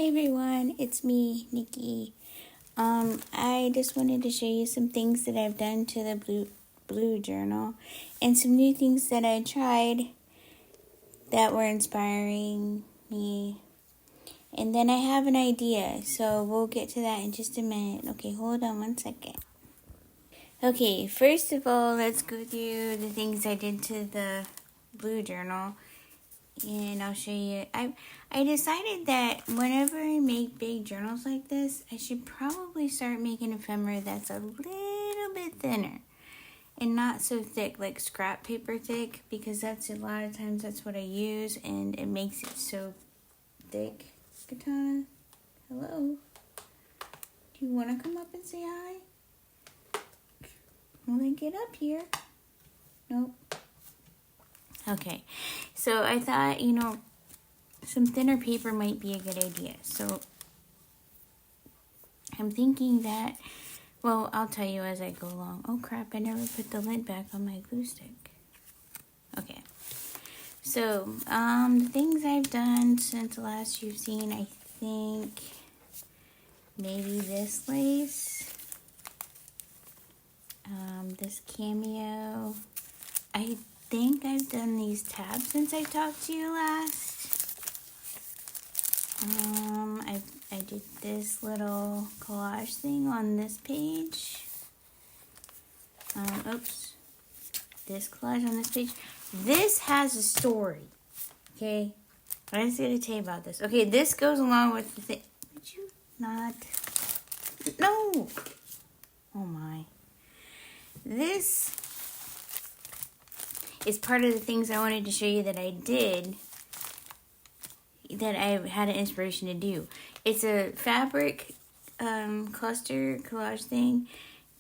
Hi everyone, it's me, Nikki. I just wanted to show you some things that I've done to the blue journal and some new things that I tried that were inspiring me. And then I have an idea, so we'll get to that in just a minute. Okay, hold on one second. Okay, first of all, let's go through the things I did to the blue journal. And I'll show you. I decided that whenever I make big journals like this, I should probably start making ephemera that's a little bit thinner and not so thick, like scrap paper thick, because that's a lot of times that's what I use and it makes it so thick. Katana, hello. Do you want to come up and say hi? Well, then get up here. Nope. Okay, so I thought, some thinner paper might be a good idea. So I'm thinking that, well, I'll tell you as I go along. Oh crap, I never put the lid back on my glue stick. Okay, so the things I've done since the last you've seen, I think maybe this lace, this cameo. I think I've done these tabs since I talked to you last. I did this little collage thing on this page. This collage on this page. This has a story. Okay, I just gotta tell you about this. Okay, this goes along with the thing. Would you not? No. Oh my. This is part of the things I wanted to show you that I did, that I had an inspiration to do. It's a fabric cluster collage thing,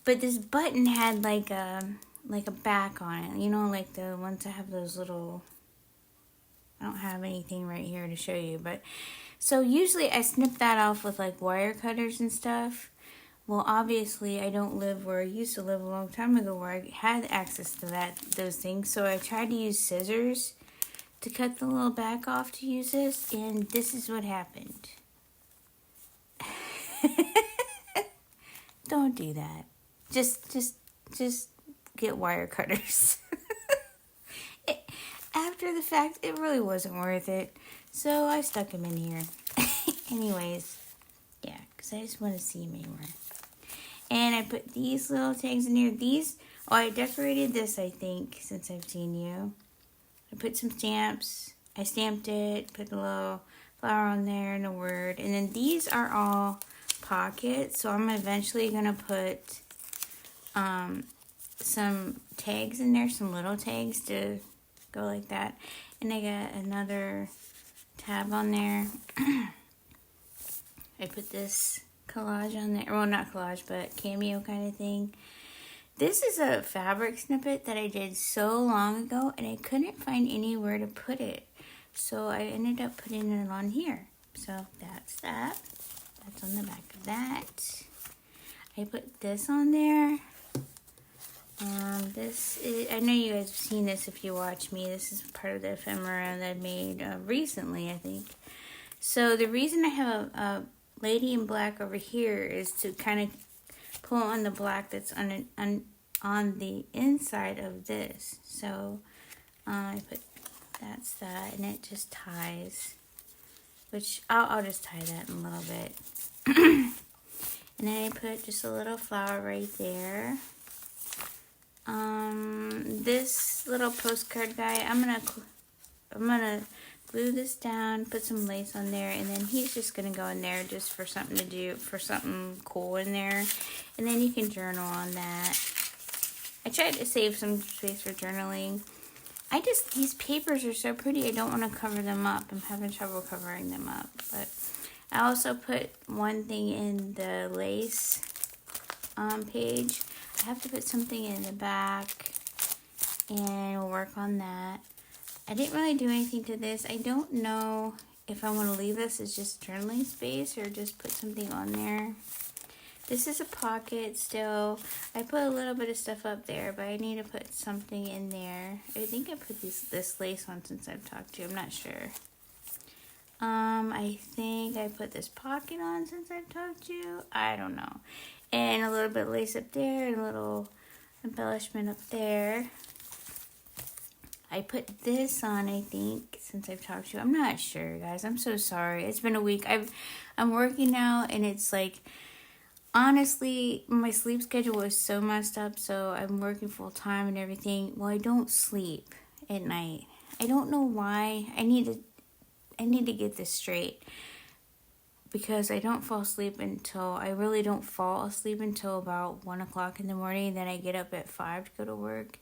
but this button had like a back on it. You know, like the ones that have those little. I don't have anything right here to show you, but so usually I snip that off with like wire cutters and stuff. Well, obviously I don't live where I used to live a long time ago, where I had access to those things. So I tried to use scissors to cut the little back off to use this, and this is what happened. Don't do that. Just get wire cutters. After the fact, it really wasn't worth it, so I stuck them in here. Anyways, yeah, because I just want to see them anywhere. And I put these little tags in here. I decorated this, I think, since I've seen you. I put some stamps. I stamped it, put a little flower on there and a word. And then these are all pockets. So I'm eventually going to put some tags in there, some little tags to go like that. And I got another tab on there. I put this collage on there. Well, not collage, but cameo kind of thing. This is a fabric snippet that I did so long ago, and I couldn't find anywhere to put it. So I ended up putting it on here. So that's that. That's on the back of that. I put this on there. I know you guys have seen this if you watch me. This is part of the ephemera that I made recently, I think. So the reason I have a lady in black over here is to kind of pull on the black that's on the inside of this. So I put that's that, and it just ties, which I'll just tie that in a little bit. And then I put just a little flower right there. This little postcard guy, I'm gonna glue this down, put some lace on there, and then he's just gonna go in there just for something to do, for something cool in there. And then you can journal on that. I tried to save some space for journaling. These papers are so pretty, I don't want to cover them up. I'm having trouble covering them up. But I also put one thing in the lace page. I have to put something in the back, and we'll work on that. I didn't really do anything to this. I don't know if I want to leave this as just journaling space or just put something on there. This is a pocket still. I put a little bit of stuff up there, but I need to put something in there. I think I put this lace on since I've talked to you. I'm not sure. I think I put this pocket on since I've talked to you. I don't know. And a little bit of lace up there, and a little embellishment up there. I put this on, I think, since I've talked to you. I'm not sure, guys. I'm so sorry. It's been a week. I'm working now, and it's like, honestly, my sleep schedule was so messed up, so I'm working full time and everything. Well, I don't sleep at night. I don't know why. I need to get this straight, because I don't fall asleep until, I really don't fall asleep until about 1 o'clock in the morning. Then I get up at 5 to go to work,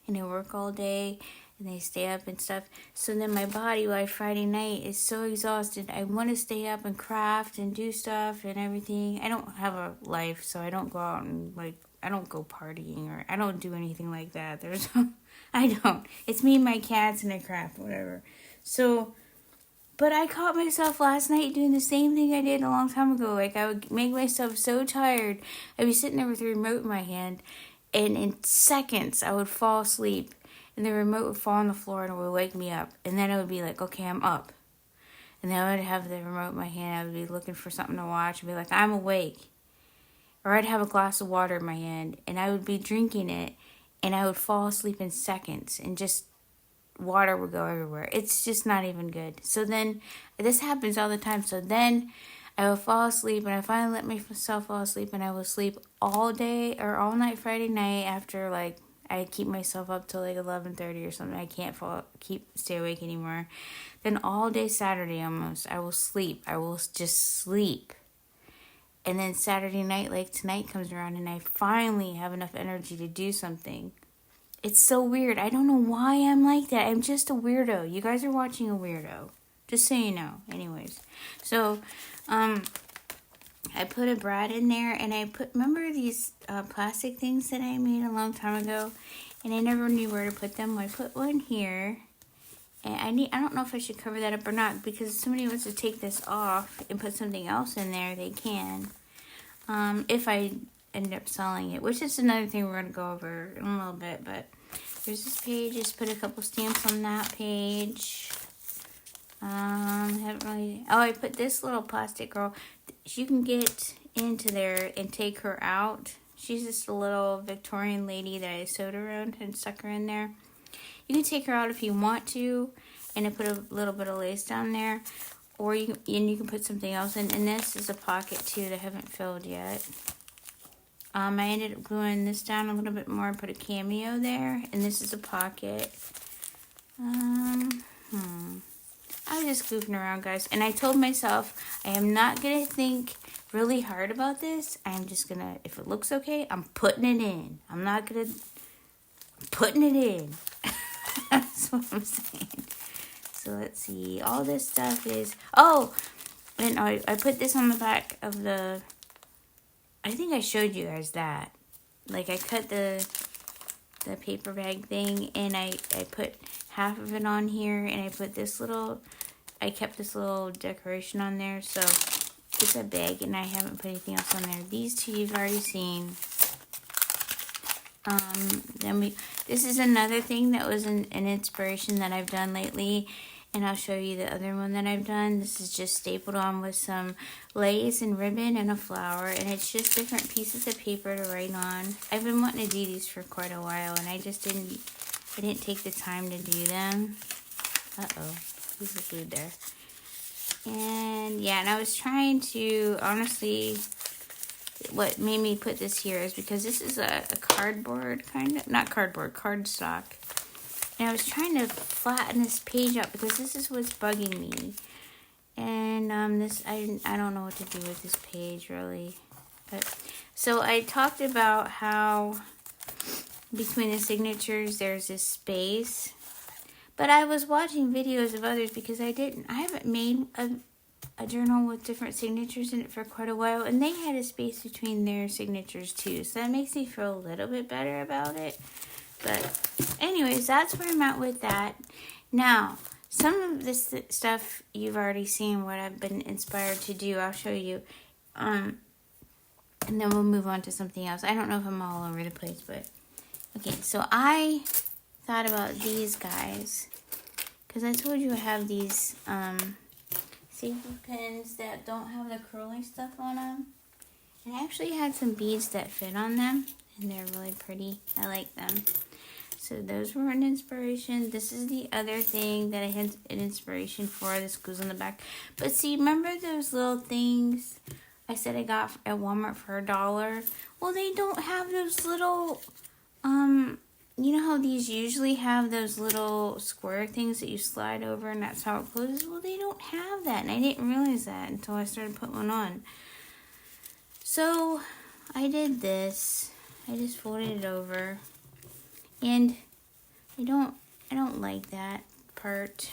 and I work all day, and I stay up and stuff. So then my body by Friday night is so exhausted. I want to stay up and craft and do stuff and everything. I don't have a life, so I don't go out and, like, I don't go partying, or I don't do anything like that. I don't. It's me and my cats and I craft, whatever. So, but I caught myself last night doing the same thing I did a long time ago. Like, I would make myself so tired. I'd be sitting there with the remote in my hand, and in seconds I would fall asleep, and the remote would fall on the floor and it would wake me up. And then I would be like, okay, I'm up. And then I would have the remote in my hand. I would be looking for something to watch and be like, I'm awake. Or I'd have a glass of water in my hand, and I would be drinking it, and I would fall asleep in seconds, and just water would go everywhere. It's just not even good. So then, this happens all the time. So then I would fall asleep, and I finally let myself fall asleep, and I would sleep all day or all night Friday night after, like, I keep myself up till like 11:30 or something. I can't stay awake anymore. Then all day Saturday almost, I will sleep. I will just sleep. And then Saturday night, like tonight, comes around, and I finally have enough energy to do something. It's so weird. I don't know why I'm like that. I'm just a weirdo. You guys are watching a weirdo. Just so you know. Anyways. So, I put a brad in there, and remember these plastic things that I made a long time ago? And I never knew where to put them. I put one here. And I don't know if I should cover that up or not, because if somebody wants to take this off and put something else in there, they can. If I end up selling it, which is another thing we're going to go over in a little bit. But there's this page. Just put a couple stamps on that page. I put this little plastic girl. You can get into there and take her out. She's just a little Victorian lady that I sewed around and stuck her in there. You can take her out if you want to, and I put a little bit of lace down there, or you can put something else in. And this is a pocket too that I haven't filled yet. I ended up gluing this down a little bit more and put a cameo there, and this is a pocket. I was just goofing around, guys, and I told myself I am not gonna think really hard about this. I'm just gonna, if it looks okay, I'm putting it in. I'm putting it in. That's what I'm saying. So let's see. All this stuff is... Oh! And I put this on the back of the... I think I showed you guys that. Like, I cut the paper bag thing, and I put half of it on here, and I put this little... I kept this little decoration on there, so it's a bag, and I haven't put anything else on there. These two you've already seen. This is another thing that was an inspiration that I've done lately, and I'll show you the other one that I've done. This is just stapled on with some lace and ribbon and a flower, and it's just different pieces of paper to write on. I've been wanting to do these for quite a while, and I didn't take the time to do them. These are glued there. And yeah, and I was trying to, honestly, what made me put this here is because this is a cardboard cardstock. And I was trying to flatten this page up because this is what's bugging me. And I don't know what to do with this page really. So I talked about how between the signatures there's this space. But I was watching videos of others because I haven't made a journal with different signatures in it for quite a while, and they had a space between their signatures too, so that makes me feel a little bit better about it. But anyways, that's where I'm at with that. Now, some of this stuff you've already seen what I've been inspired to do. I'll show you, and then we'll move on to something else. I don't know if I'm all over the place, but okay. So I thought about these guys because I told you I have these staple pins that don't have the curly stuff on them. And I actually had some beads that fit on them, and they're really pretty. I like them. So those were an inspiration. This is the other thing that I had an inspiration for. This goes on the back. But see, remember those little things I said I got at Walmart for $1? Well, they don't have those little, you know how these usually have those little square things that you slide over and that's how it closes? Well, they don't have that, and I didn't realize that until I started putting one on. So I did this. I just folded it over. And I don't like that part.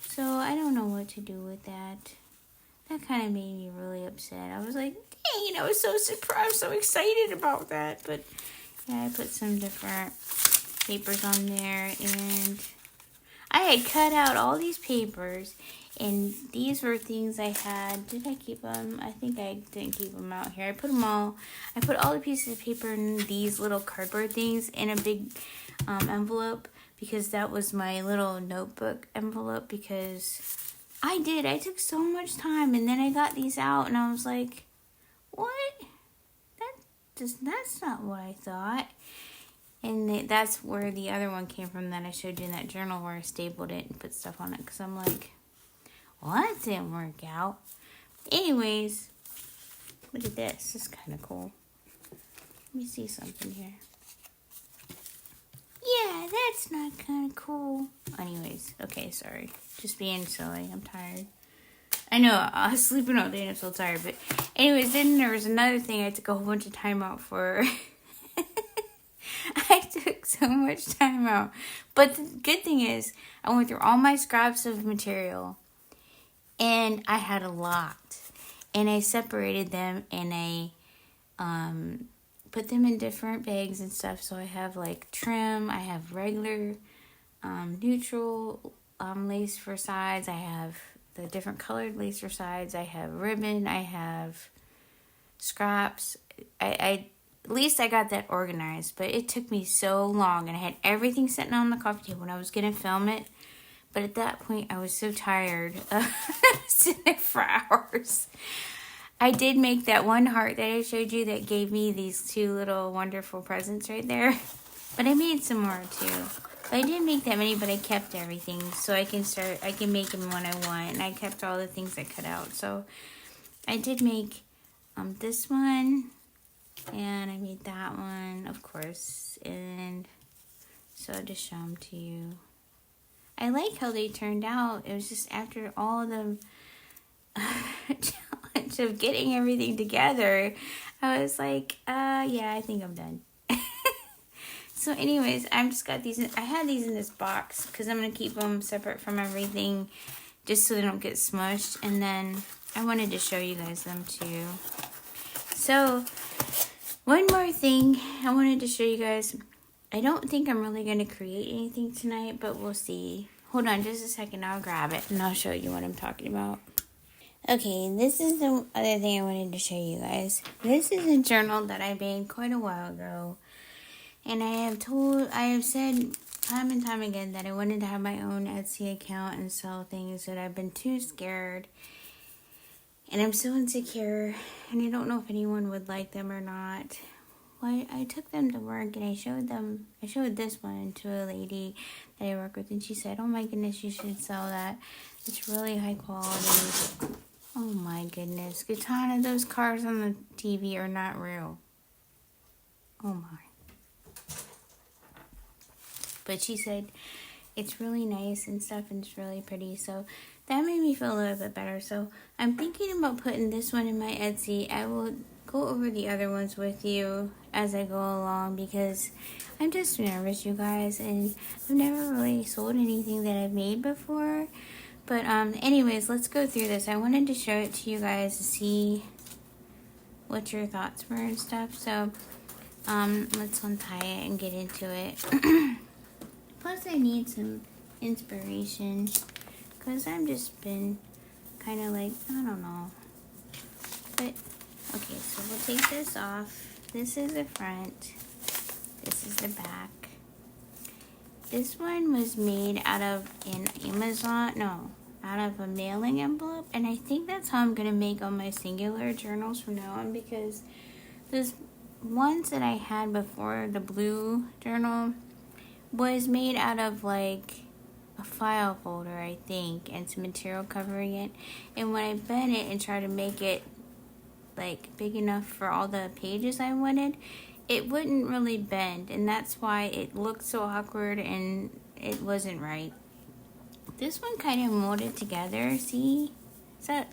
So I don't know what to do with that. That kind of made me really upset. I was like, dang, I was so surprised, so excited about that. But yeah, I put some different papers on there, and I had cut out all these papers, and these were things I had. Did I keep them? I think I didn't keep them out here. I put all the pieces of paper in these little cardboard things in a big envelope, because that was my little notebook envelope, because I took so much time, and then I got these out, and I was like, what? That's not what I thought. And that's where the other one came from that I showed you in that journal, where I stapled it and put stuff on it, because I'm like, well, that didn't work out. Anyways, look at this. This is kind of cool. Let me see something here. Yeah, that's not kind of cool. Anyways, okay, sorry. Just being silly. I'm tired. I know, I was sleeping all day and I'm so tired. But anyways, then there was another thing I took a whole bunch of time out for. I took so much time out. But the good thing is, I went through all my scraps of material. And I had a lot. And I separated them, and I put them in different bags and stuff. So I have like trim, I have regular, neutral lace for sides. I have the different colored lace for sides. I have ribbon. I have scraps. I at least I got that organized, but it took me so long, and I had everything sitting on the coffee table when I was going to film it. But at that point, I was so tired of sitting there for hours. I did make that one heart that I showed you that gave me these two little wonderful presents right there. But I made some more too. But I didn't make that many, but I kept everything. So I can make them when I want. And I kept all the things I cut out. So I did make this one. And I made that one, of course. And so I'll just show them to you. I like how they turned out. It was just after all the challenge of getting everything together, I was like, yeah, I think I'm done. So anyways, I've just got these. I had these in this box because I'm going to keep them separate from everything just so they don't get smushed. And then I wanted to show you guys them too. So one more thing I wanted to show you guys. I don't think I'm really going to create anything tonight, but we'll see. Hold on just a second. I'll grab it and I'll show you what I'm talking about. Okay, this is the other thing I wanted to show you guys. This is a journal that I made quite a while ago. And I have said time and time again that I wanted to have my own Etsy account and sell things, but I've been too scared. And I'm so insecure, and I don't know if anyone would like them or not. Well, I took them to work, and I showed this one to a lady that I work with, and she said, oh my goodness, you should sell that. It's really high quality. Oh my goodness. Katana, those cars on the TV are not real. Oh my. But she said it's really nice and stuff, and it's really pretty. So that made me feel a little bit better. So I'm thinking about putting this one in my Etsy. I will go over the other ones with you as I go along, because I'm just nervous, you guys. And I've never really sold anything that I've made before. But anyways, let's go through this. I wanted to show it to you guys to see what your thoughts were and stuff. So let's untie it and get into it. Plus, I need some inspiration, because I've just been kind of like, I don't know. But, okay, so we'll take this off. This is the front. This is the back. This one was made out of an Amazon, no, out of a mailing envelope, and I think that's how I'm gonna make all my singular journals from now on, because those ones that I had before, the blue journal, was made out of like a file folder, I think, and some material covering it. And when I bent it and tried to make it like big enough for all the pages I wanted, it wouldn't really bend, and that's why it looked so awkward and it wasn't right. This one kind of molded together, see? It's a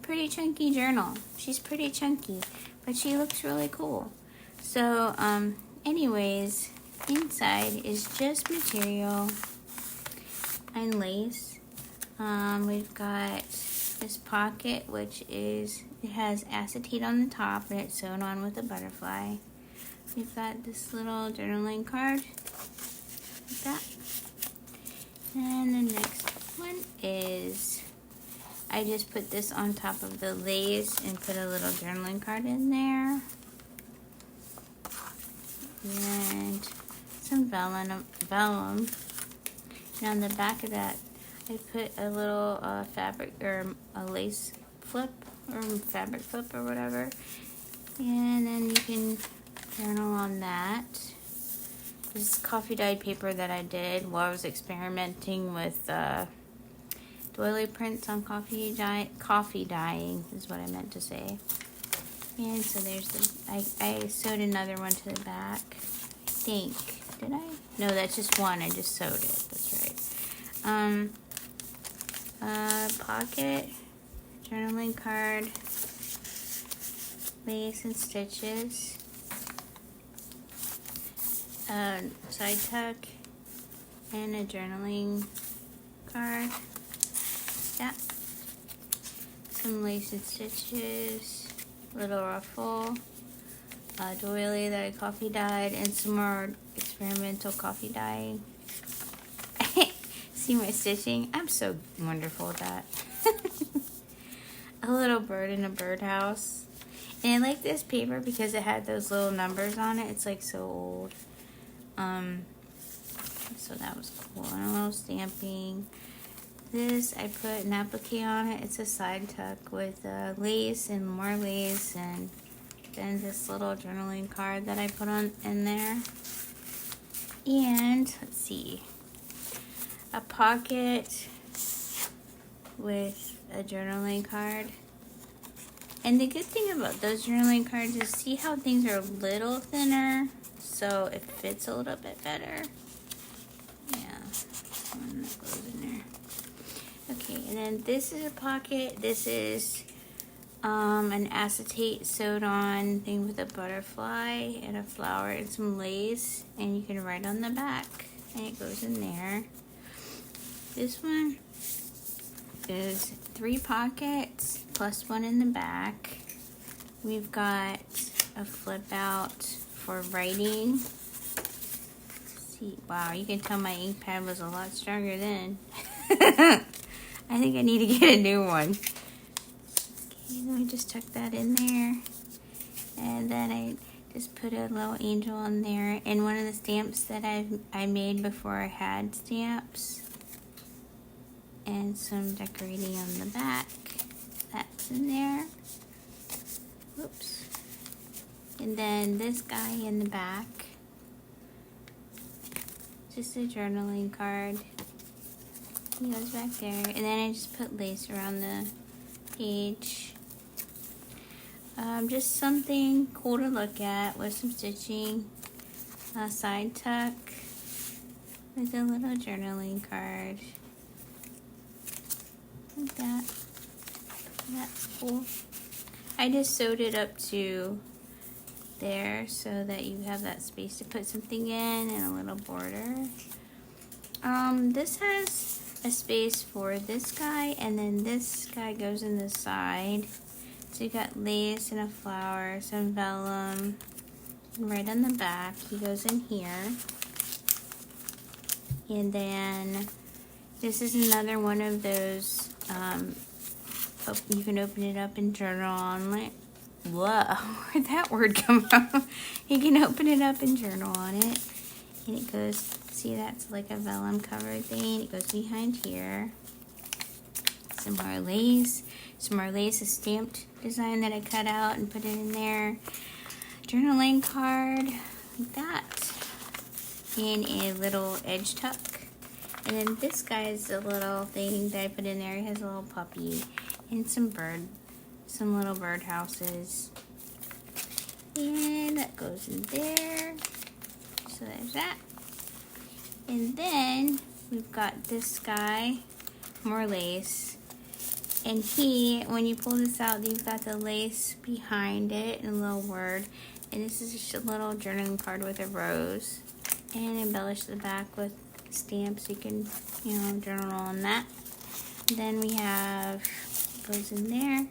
pretty chunky journal. She's pretty chunky, but she looks really cool. So, anyways, inside is just material and lace. We've got this pocket, which is, it has acetate on the top and it's sewn on with a butterfly. We've got this little journaling card, like that. And the next one is, I just put this on top of the lace and put a little journaling card in there. And some vellum. And on the back of that, I put a little fabric or a lace flip or fabric flip or whatever. And then you can journal on that. This is coffee dyed paper that I did while I was experimenting with doily prints on coffee dyeing is what I meant to say. And so there's the, I sewed another one to the back, I think. Did I? No, that's just one. I just sewed it. That's right. Pocket, journaling card, lace and stitches, side tuck, and a journaling card. Yeah. Some lace and stitches, little ruffle, a doily that I coffee dyed, and some more experimental coffee dyeing. See my stitching? I'm so wonderful at that. A little bird in a birdhouse. And I like this paper because it had those little numbers on it. It's like so old. So that was cool. And a little stamping. This, I put an applique on it. It's a side tuck with lace and more lace, and then this little journaling card that I put on in there. And let's see, a pocket with a journaling card. And the good thing about those journaling cards is, see how things are a little thinner, so it fits a little bit better. Yeah, one that goes in there. Okay, and then this is a pocket. This is an acetate sewed on thing with a butterfly and a flower and some lace, and you can write on the back, and it goes in there. This one is 3 pockets plus one in the back. We've got a flip out for writing. See, wow, you can tell my ink pad was a lot stronger then. I think I need to get a new one. Okay, let me just tuck that in there. And then I just put a little angel on there. And one of the stamps that I made before I had stamps. And some decorating on the back. That's in there. Whoops. And then this guy in the back. Just a journaling card. He goes back there. And then I just put lace around the page. Just something cool to look at with some stitching. A side tuck with a little journaling card. Like that. That's cool. I just sewed it up to there so that you have that space to put something in, and a little border. This has a space for this guy, and then this guy goes in the side. So you got lace and a flower, some vellum, and right on the back he goes in here. And then this is another one of those, you can open it up and journal on it. Whoa, where'd that word come from? You can open it up and journal on it. And it goes, see, that's like a vellum covered thing. It goes behind here. some more lace. Some more lace, a stamped design that I cut out and put it in there. Journaling card, like that. And a little edge tuck. And then this guy is a little thing that I put in there. It has a little puppy and some little bird houses. And that goes in there. So there's that. And then we've got this guy, more lace. And when you pull this out, you've got the lace behind it and a little word. And this is just a little journaling card with a rose. And embellish the back with stamps. You can, journal on that. And then we have, goes in there.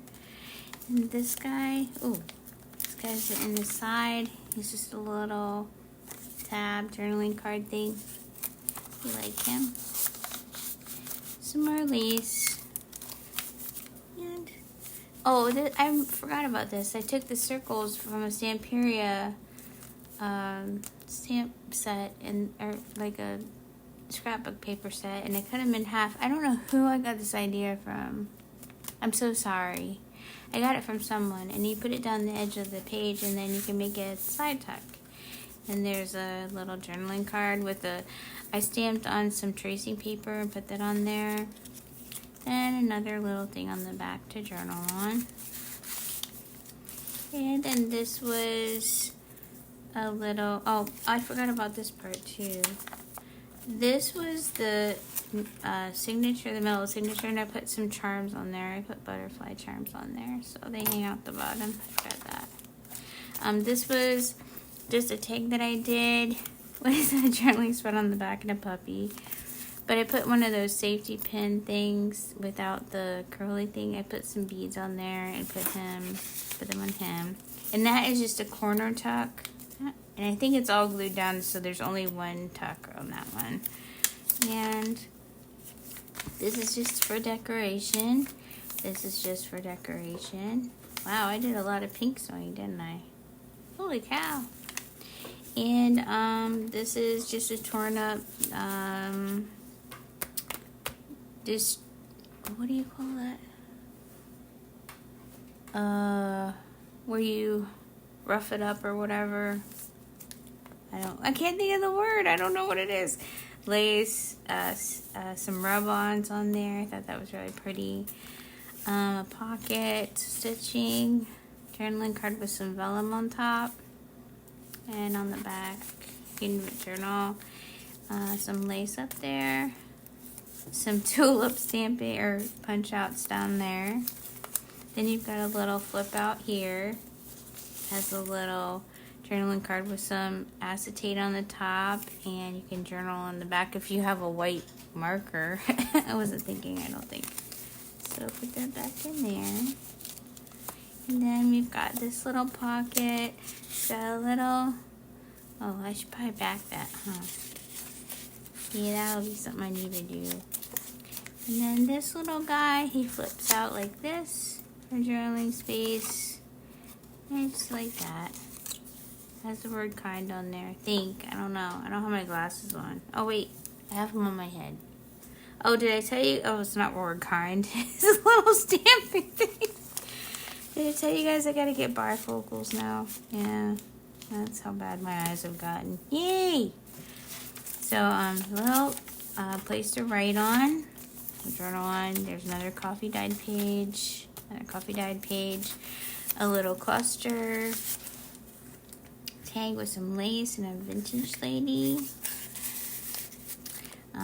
And this guy, this guy's in the side. He's just a little tab journaling card thing. You like him. Some more lace. And I forgot about this. I took the circles from a Stamperia stamp set or like a scrapbook paper set, and I cut them in half. I don't know who I got this idea from. I'm so sorry. I got it from someone, and you put it down the edge of the page, and then you can make it a side tuck. And there's a little journaling card I stamped on some tracing paper and put that on there. And another little thing on the back to journal on. And then this was a little, I forgot about this part too. This was the signature, the metal signature, and I put some charms on there. I put butterfly charms on there, so they hang out the bottom. I forgot that. This was just a tag that I did with a journaling spot on the back and a puppy. But I put one of those safety pin things without the curly thing. I put some beads on there and put them on him. And that is just a corner tuck. And I think it's all glued down, so there's only one tuck on that one. And this is just for decoration. This is just for decoration. Wow, I did a lot of pink sewing, didn't I? Holy cow. And this is just a torn up, what do you call that? Where you rough it up or whatever. I can't think of the word. I don't know what it is. Lace, some rub-ons on there. I thought that was really pretty. A pocket, stitching, journaling card with some vellum on top. And on the back, you can journal. Some lace up there. Some tulip stamping or punch outs down there. Then you've got a little flip out here. Has a little journaling card with some acetate on the top, and you can journal on the back if you have a white marker. I wasn't thinking, I don't think. So put that back in there. And then we've got this little pocket. It's got a little, I should probably back that, huh? Yeah, that'll be something I need to do. And then this little guy, he flips out like this for journaling space. And just like that. Has the word kind on there, I think. I don't know. I don't have my glasses on. Oh, wait. I have them on my head. Oh, did I tell you? Oh, it's not word kind. It's a little stamping thing. Did I tell you guys I gotta get bifocals now? Yeah. That's how bad my eyes have gotten. Yay! So, little place to write on. Journal on. There's another coffee dyed page. Another coffee dyed page. A little cluster. Tag with some lace and a vintage lady.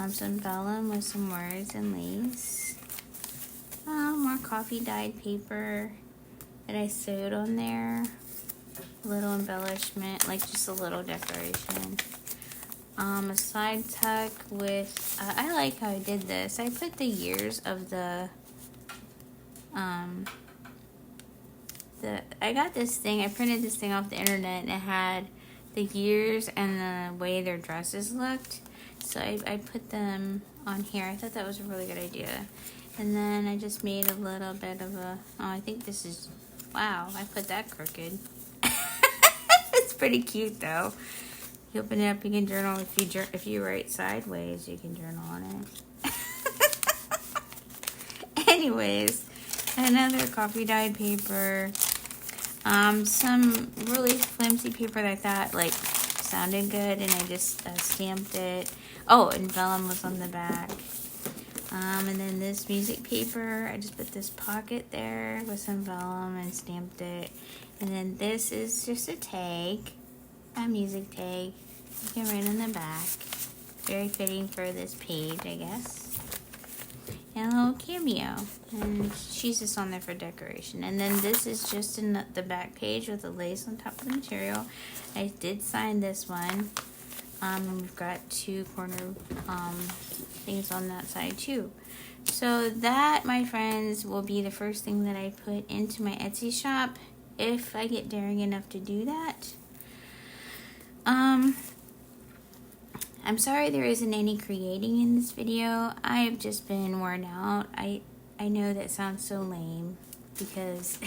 Some vellum with some words and lace. More coffee dyed paper that I sewed on there. A little embellishment, like just a little decoration. A side tuck with, I like how I did this. I put the years of I got this thing, I printed this thing off the internet, and it had the years and the way their dresses looked. So I put them on here. I thought that was a really good idea. And then I just made a little bit of I think this is, wow, I put that crooked. It's pretty cute though. You open it up, you can journal. If you write sideways, you can journal on it. And Anyways, another coffee dyed paper. Some really flimsy paper that I thought like sounded good, and I just stamped it. Oh, and vellum was on the back. And then this music paper, I just put this pocket there with some vellum and stamped it. And then this is just a tag, a music tag. You can write on the back. Very fitting for this page, I guess. And a little cameo. And she's just on there for decoration. And then this is just in the back page with a lace on top of the material. I did sign this one. And we've got two corner things on that side too. So that, my friends, will be the first thing that I put into my Etsy shop if I get daring enough to do that. I'm sorry there isn't any creating in this video. I have just been worn out. I know that sounds so lame because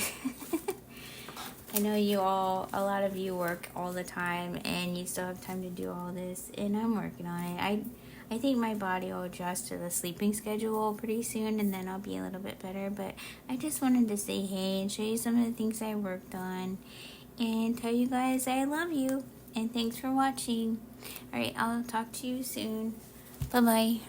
I know a lot of you work all the time and you still have time to do all this, and I'm working on it. I think my body will adjust to the sleeping schedule pretty soon, and then I'll be a little bit better. But I just wanted to say hey and show you some of the things I worked on and tell you guys I love you and thanks for watching. Alright, I'll talk to you soon. Bye-bye.